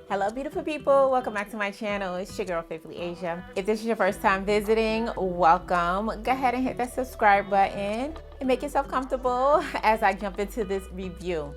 Hello beautiful people, welcome back to my channel. It's your girl Faithfully Asia. If this is your first time visiting, welcome. Go ahead and hit that subscribe button and make yourself comfortable as I jump into this review.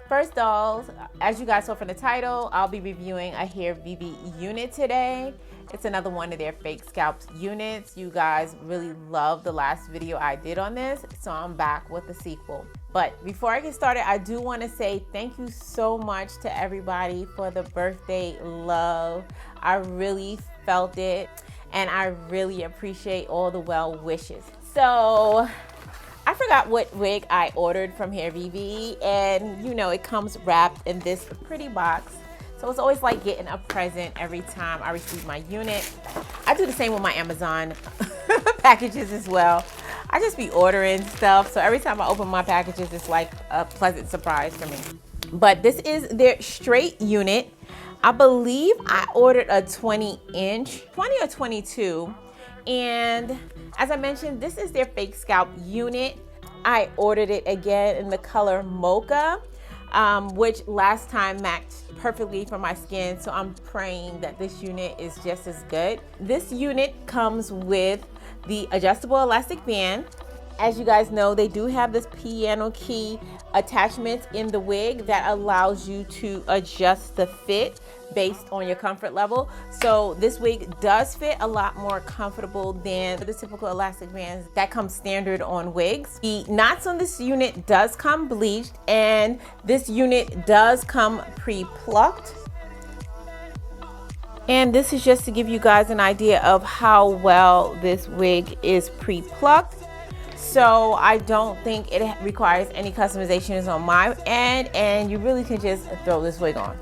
First dolls, as you guys saw from the title, I'll be reviewing a Hairvivi unit today. It's another one of their fake scalp units. You guys really loved the last video I did on this, so I'm back with the sequel. But before I get started, I do want to say thank you so much to everybody for the birthday love. I really felt it, and I really appreciate all the well wishes. So I forgot what wig I ordered from Hairvivi, and you know, it comes wrapped in this pretty box. So it's always like getting a present every time I receive my unit. I do the same with my Amazon packages as well. I just be ordering stuff, so every time I open my packages, it's like a pleasant surprise for me. But this is their straight unit. I believe I ordered a 20 or 22. And as I mentioned, this is their fake scalp unit. I ordered it again in the color Mocha, which last time matched perfectly for my skin. So I'm praying that this unit is just as good. This unit comes with the adjustable elastic band. As you guys know, they do have this piano key attachment in the wig that allows you to adjust the fit based on your comfort level. So this wig does fit a lot more comfortable than the typical elastic bands that come standard on wigs. The knots on this unit does come bleached, and this unit does come pre-plucked. And this is just to give you guys an idea of how well this wig is pre-plucked. So I don't think it requires any customizations on my end, and you really can just throw this wig on.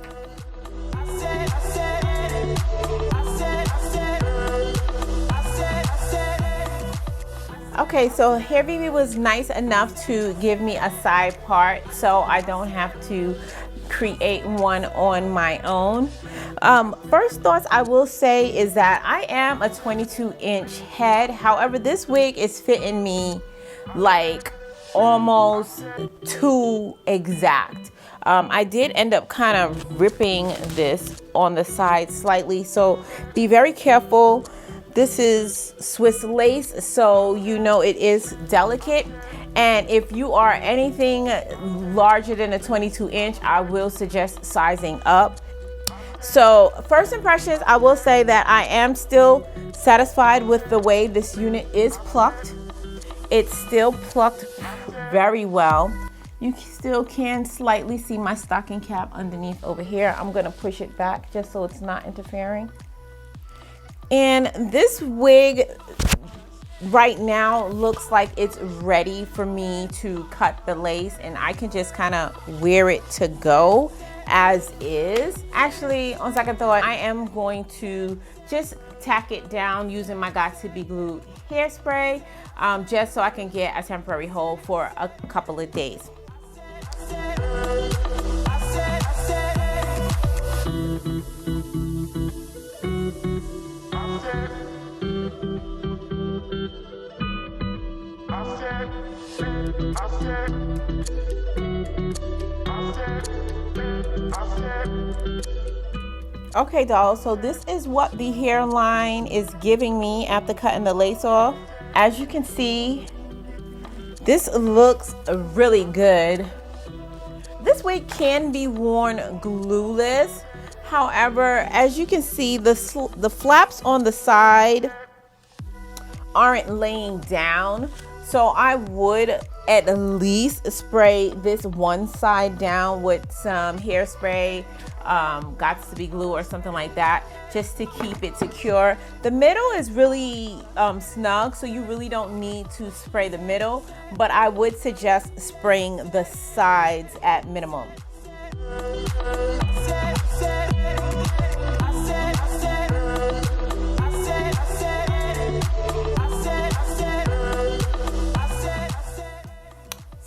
Okay, so Hairvivi was nice enough to give me a side part so I don't have to create one on my own. First thoughts I will say is that I am a 22-inch head. However, this wig is fitting me like almost too exact. I did end up kind of ripping this on the side slightly, so be very careful. This is Swiss lace, so you know it is delicate. And if you are anything larger than a 22-inch, I will suggest sizing up. So first impressions, I will say that I am still satisfied with the way this unit is plucked. It's still plucked very well. You still can slightly see my stocking cap underneath over here. I'm gonna push it back just so it's not interfering. And this wig right now looks like it's ready for me to cut the lace, and I can just kind of wear it to go as is. Actually, on second thought, I am going to just tack it down using my Got To Be Glued hairspray, just so I can get a temporary hold for a couple of days. Okay dolls, so this is what the hairline is giving me after cutting the lace off. As you can see, this looks really good. This wig can be worn glueless. However, as you can see, the flaps on the side aren't laying down. So I would at least spray this one side down with some hairspray, Got To Be Glue or something like that, just to keep it secure. The middle is really snug, so you really don't need to spray the middle, but I would suggest spraying the sides at minimum.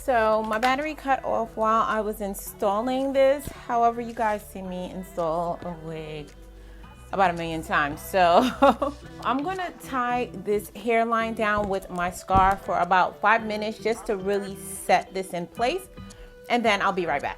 So my battery cut off while I was installing this. However, you guys see me install a wig about 1,000,000 times. So I'm gonna tie this hairline down with my scarf for about 5 minutes just to really set this in place. And then I'll be right back.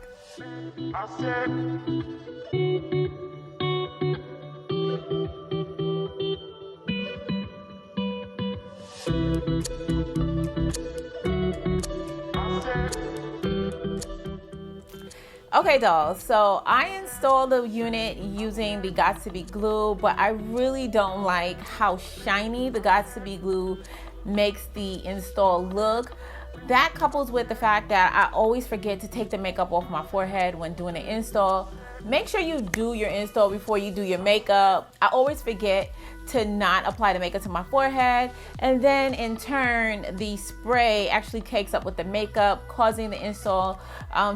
Okay, dolls, so I installed the unit using the Got2b glue, but I really don't like how shiny the Got2b glue makes the install look. That couples with the fact that I always forget to take the makeup off my forehead when doing the install. Make sure you do your install before you do your makeup. I always forget to not apply the makeup to my forehead, and then in turn the spray actually cakes up with the makeup, causing the install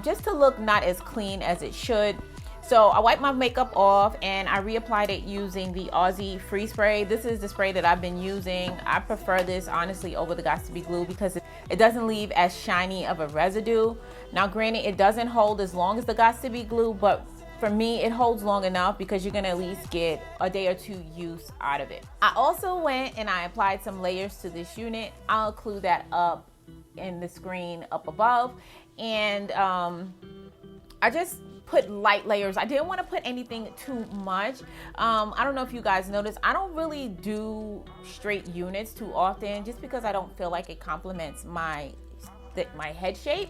just to look not as clean as it should. So I wiped my makeup off and I reapplied it using the Aussie Free Spray. This is the spray that I've been using. I prefer this honestly over the Got2b glue because it doesn't leave as shiny of a residue. Now granted, it doesn't hold as long as the Got2b glue, but for me, it holds long enough because you're gonna at least get a day or two use out of it. I also went and I applied some layers to this unit. I'll include that up in the screen up above. And I just put light layers. I didn't want to put anything too much. I don't know if you guys noticed, I don't really do straight units too often just because I don't feel like it complements my head shape.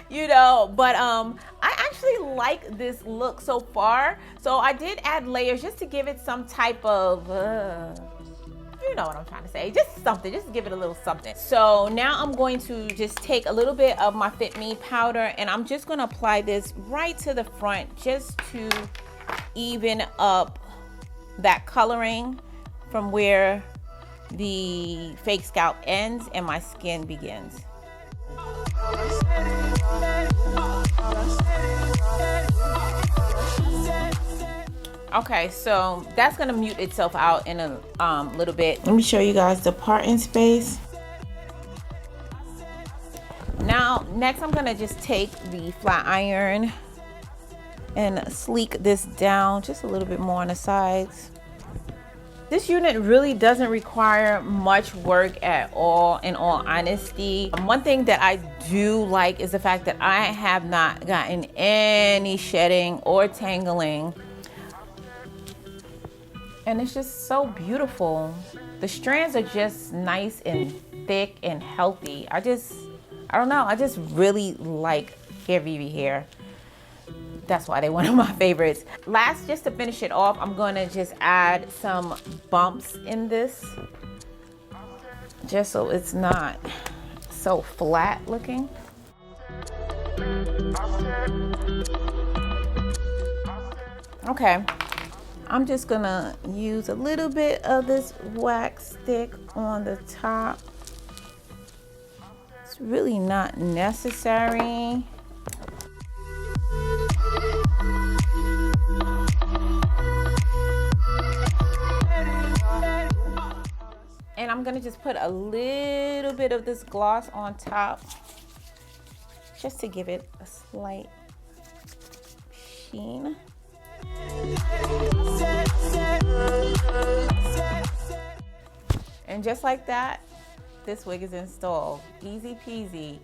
You know, but I actually like this look so far, so I did add layers just to give it some type of you know what I'm trying to say, just something, just to give it a little something. So now I'm going to just take a little bit of my Fit Me powder and I'm just going to apply this right to the front just to even up that coloring from where the fake scalp ends and my skin begins. Okay, so that's gonna mute itself out in a little bit. Let me show you guys the parting space. Now, next I'm gonna just take the flat iron and sleek this down just a little bit more on the sides. This unit really doesn't require much work at all, in all honesty. One thing that I do like is the fact that I have not gotten any shedding or tangling. And it's just so beautiful. The strands are just nice and thick and healthy. I don't know, I just really like Hairvivi hair. That's why they're one of my favorites. Last, just to finish it off, I'm gonna just add some bumps in this, just so it's not so flat looking. Okay, I'm just gonna use a little bit of this wax stick on the top. It's really not necessary. And I'm gonna just put a little bit of this gloss on top just to give it a slight sheen. And just like that, this wig is installed. Easy peasy,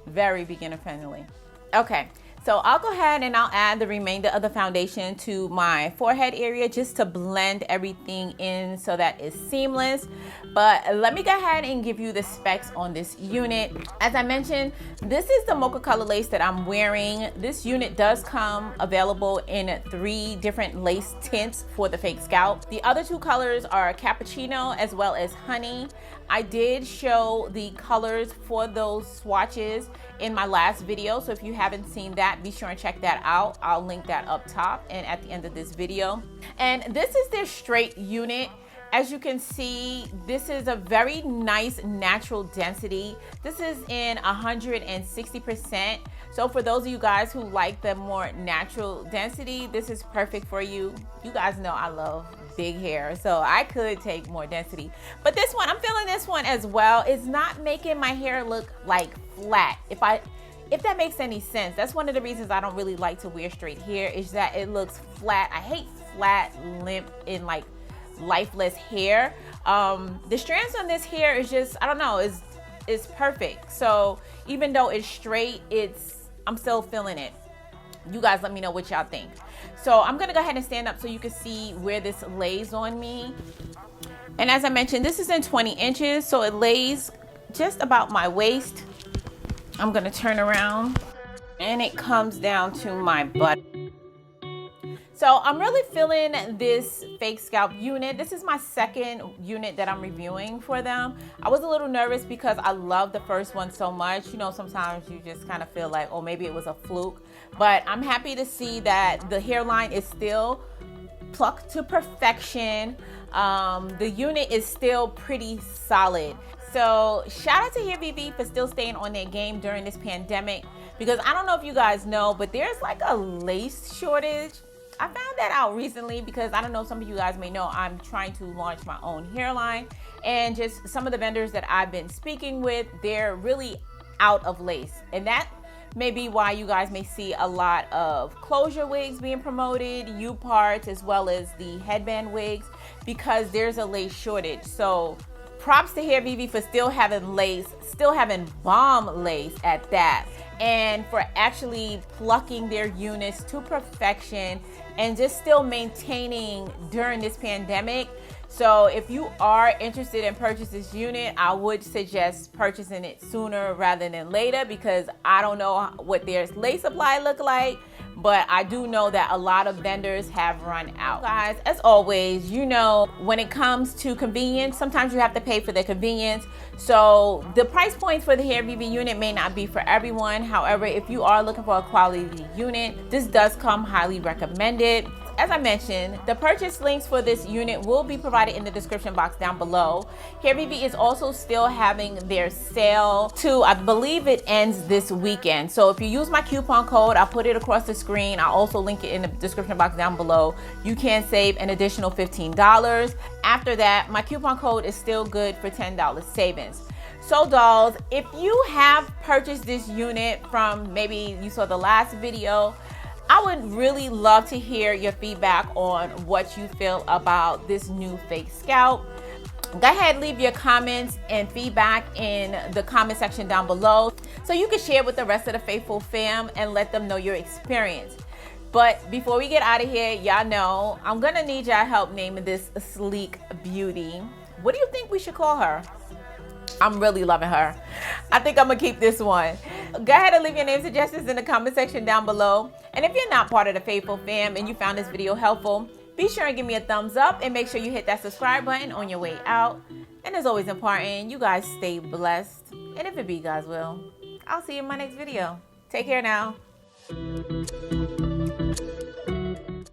very beginner friendly. Okay, so I'll go ahead and I'll add the remainder of the foundation to my forehead area just to blend everything in so that it's seamless. But let me go ahead and give you the specs on this unit. As I mentioned, this is the Mocha color lace that I'm wearing. This unit does come available in 3 different lace tints for the fake scalp. The other 2 colors are cappuccino as well as honey. I did show the colors for those swatches in my last video, so if you haven't seen that, be sure and check that out. I'll link that up top and at the end of this video. And this is their straight unit. As you can see, this is a very nice natural density. This is in 160%. So for those of you guys who like the more natural density, this is perfect for you. You guys know I love big hair, so I could take more density. But this one, I'm feeling this one as well. It's not making my hair look like flat. If that makes any sense. That's one of the reasons I don't really like to wear straight hair, is that it looks flat. I hate flat, limp, and like lifeless hair. The strands on this hair is just, I don't know, it's perfect. So even though it's straight, I'm still feeling it. You guys let me know what y'all think. So I'm gonna go ahead and stand up so you can see where this lays on me. And as I mentioned, this is in 20 inches, so it lays just about my waist. I'm gonna turn around and it comes down to my butt. So I'm really feeling this fake scalp unit. This is my second unit that I'm reviewing for them. I was a little nervous because I love the first one so much. You know, sometimes you just kind of feel like, oh, maybe it was a fluke. But I'm happy to see that the hairline is still plucked to perfection. The unit is still pretty solid. So shout out to Hairvivi for still staying on their game during this pandemic, because I don't know if you guys know, but there's like a lace shortage. I found that out recently because I don't know, some of you guys may know I'm trying to launch my own hairline, and just some of the vendors that I've been speaking with, they're really out of lace. And that may be why you guys may see a lot of closure wigs being promoted, U parts, as well as the headband wigs, because there's a lace shortage. So props to Hairvivi for still having lace, still having bomb lace at that, and for actually plucking their units to perfection and just still maintaining during this pandemic. So if you are interested in purchasing this unit, I would suggest purchasing it sooner rather than later, because I don't know what their lace supply look like, but I do know that a lot of vendors have run out. Guys, as always, you know, when it comes to convenience, sometimes you have to pay for the convenience. So the price points for the Hairvivi unit may not be for everyone. However, if you are looking for a quality unit, this does come highly recommended. As I mentioned, the purchase links for this unit will be provided in the description box down below. Hairvivi is also still having their sale too. I believe it ends this weekend. So if you use my coupon code, I'll put it across the screen. I'll also link it in the description box down below. You can save an additional $15. After that, my coupon code is still good for $10 savings. So dolls, if you have purchased this unit from, maybe you saw the last video, I would really love to hear your feedback on what you feel about this new fake scalp. Go ahead, leave your comments and feedback in the comment section down below so you can share with the rest of the faithful fam and let them know your experience. But before we get out of here, y'all know I'm gonna need y'all help naming this sleek beauty. What do you think we should call her? I'm really loving her. I think I'm gonna keep this one. Go ahead and leave your name suggestions in the comment section down below. And if you're not part of the faithful fam and you found this video helpful, be sure and give me a thumbs up and make sure you hit that subscribe button on your way out. And as always important, you guys stay blessed. And if it be God's will, I'll see you in my next video. Take care now.